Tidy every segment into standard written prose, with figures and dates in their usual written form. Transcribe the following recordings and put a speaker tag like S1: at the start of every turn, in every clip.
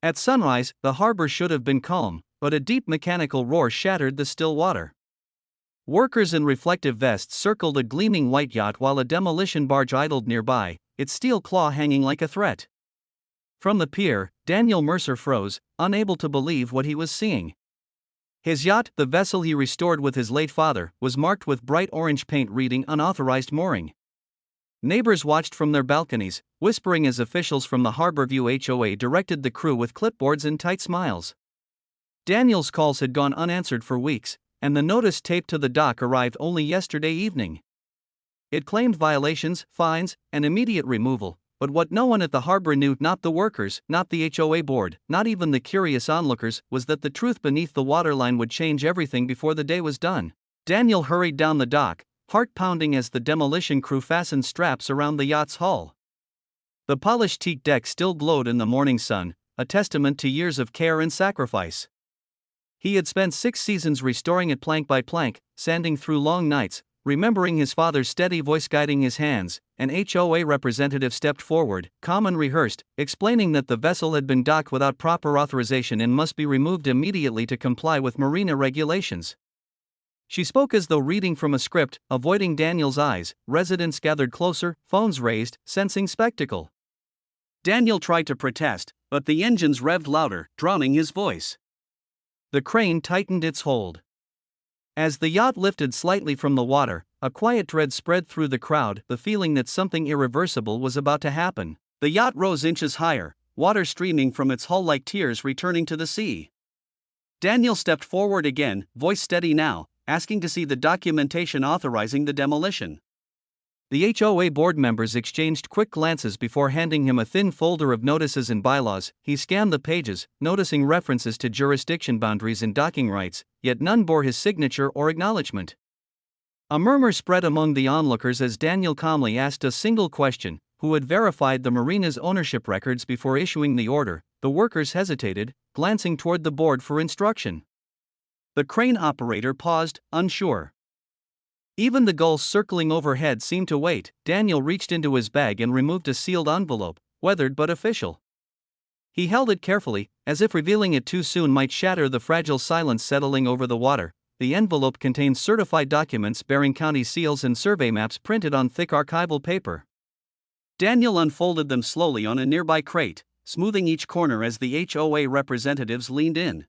S1: At sunrise, the harbor should have been calm, but a deep mechanical roar shattered the still water. Workers in reflective vests circled a gleaming white yacht while a demolition barge idled nearby, its steel claw hanging like a threat. From the pier, Daniel Mercer froze, unable to believe what he was seeing. His yacht, the vessel he restored with his late father, was marked with bright orange paint reading "Unauthorized Mooring." Neighbors watched from their balconies, whispering as officials from the Harborview HOA directed the crew with clipboards and tight smiles. Daniel's calls had gone unanswered for weeks, and the notice taped to the dock arrived only yesterday evening. It claimed violations, fines, and immediate removal, but what no one at the harbor knew, not the workers, not the HOA board, not even the curious onlookers, was that the truth beneath the waterline would change everything before the day was done. Daniel hurried down the dock, heart pounding as the demolition crew fastened straps around the yacht's hull. The polished teak deck still glowed in the morning sun, a testament to years of care and sacrifice. He had spent 6 seasons restoring it plank by plank, sanding through long nights, remembering his father's steady voice guiding his hands. An HOA representative stepped forward, calm and rehearsed, explaining that the vessel had been docked without proper authorization and must be removed immediately to comply with Marina regulations. She spoke as though reading from a script, avoiding Daniel's eyes. Residents gathered closer, phones raised, sensing spectacle. Daniel tried to protest, but the engines revved louder, drowning his voice. The crane tightened its hold. As the yacht lifted slightly from the water, a quiet dread spread through the crowd, the feeling that something irreversible was about to happen. The yacht rose inches higher, water streaming from its hull like tears returning to the sea. Daniel stepped forward again, voice steady now, asking to see the documentation authorizing the demolition. The HOA board members exchanged quick glances before handing him a thin folder of notices and bylaws. He scanned the pages, noticing references to jurisdiction boundaries and docking rights, yet none bore his signature or acknowledgement. A murmur spread among the onlookers as Daniel calmly asked a single question: who had verified the Marina's ownership records before issuing the order? The workers hesitated, glancing toward the board for instruction. The crane operator paused, unsure. Even the gulls circling overhead seemed to wait. Daniel reached into his bag and removed a sealed envelope, weathered but official. He held it carefully, as if revealing it too soon might shatter the fragile silence settling over the water. The envelope contained certified documents bearing county seals and survey maps printed on thick archival paper. Daniel unfolded them slowly on a nearby crate, smoothing each corner as the HOA representatives leaned in.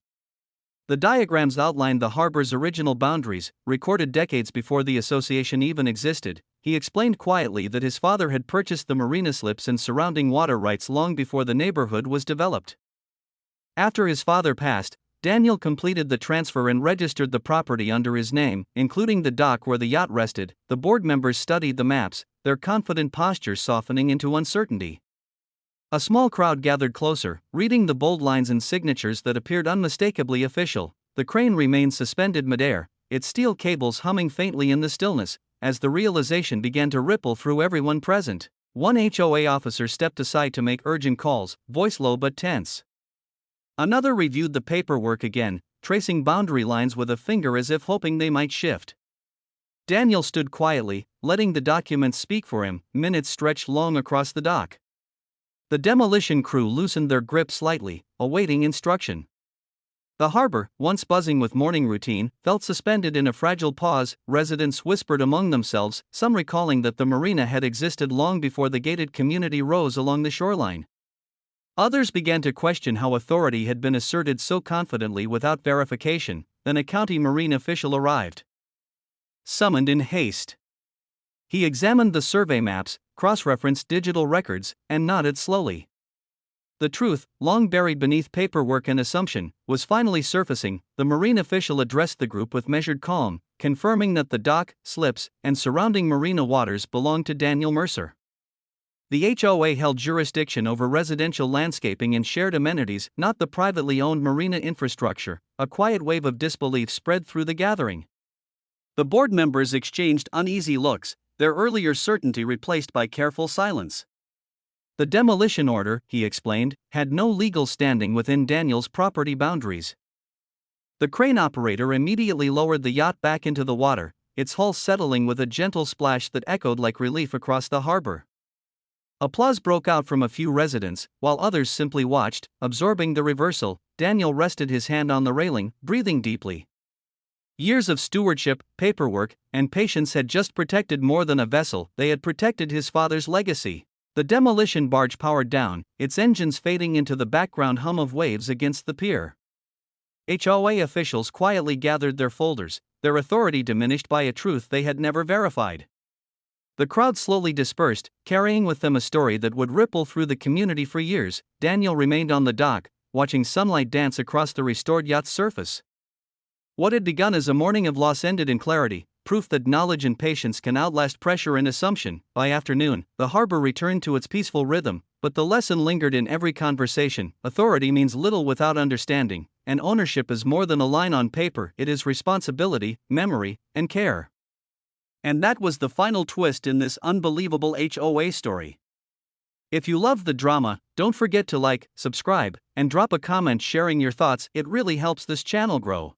S1: The diagrams outlined the harbor's original boundaries, recorded decades before the association even existed. He explained quietly that his father had purchased the marina slips and surrounding water rights long before the neighborhood was developed. After his father passed, Daniel completed the transfer and registered the property under his name, including the dock where the yacht rested. The board members studied the maps, their confident postures softening into uncertainty. A small crowd gathered closer, reading the bold lines and signatures that appeared unmistakably official. The crane remained suspended midair, its steel cables humming faintly in the stillness, as the realization began to ripple through everyone present. One HOA officer stepped aside to make urgent calls, voice low but tense. Another reviewed the paperwork again, tracing boundary lines with a finger as if hoping they might shift. Daniel stood quietly, letting the documents speak for him. Minutes stretched long across the dock. The demolition crew loosened their grip slightly, awaiting instruction. The harbor, once buzzing with morning routine, felt suspended in a fragile pause. Residents whispered among themselves, some recalling that the marina had existed long before the gated community rose along the shoreline. Others began to question how authority had been asserted so confidently without verification. Then a county marine official arrived. Summoned in haste. He examined the survey maps, cross-referenced digital records, and nodded slowly. The truth, long buried beneath paperwork and assumption, was finally surfacing. The marine official addressed the group with measured calm, confirming that the dock, slips, and surrounding marina waters belonged to Daniel Mercer. The HOA held jurisdiction over residential landscaping and shared amenities, not the privately owned marina infrastructure. A quiet wave of disbelief spread through the gathering. The board members exchanged uneasy looks, their earlier certainty replaced by careful silence. The demolition order, he explained, had no legal standing within Daniel's property boundaries. The crane operator immediately lowered the yacht back into the water, its hull settling with a gentle splash that echoed like relief across the harbor. Applause broke out from a few residents, while others simply watched, absorbing the reversal. Daniel rested his hand on the railing, breathing deeply. Years of stewardship, paperwork, and patience had just protected more than a vessel, they had protected his father's legacy. The demolition barge powered down, its engines fading into the background hum of waves against the pier. HOA officials quietly gathered their folders, their authority diminished by a truth they had never verified. The crowd slowly dispersed, carrying with them a story that would ripple through the community for years. Daniel remained on the dock, watching sunlight dance across the restored yacht's surface. What had begun as a morning of loss ended in clarity, proof that knowledge and patience can outlast pressure and assumption. By afternoon, the harbor returned to its peaceful rhythm, but the lesson lingered in every conversation. Authority means little without understanding, and ownership is more than a line on paper, it is responsibility, memory, and care. And that was the final twist in this unbelievable HOA story. If you love the drama, don't forget to like, subscribe, and drop a comment sharing your thoughts, it really helps this channel grow.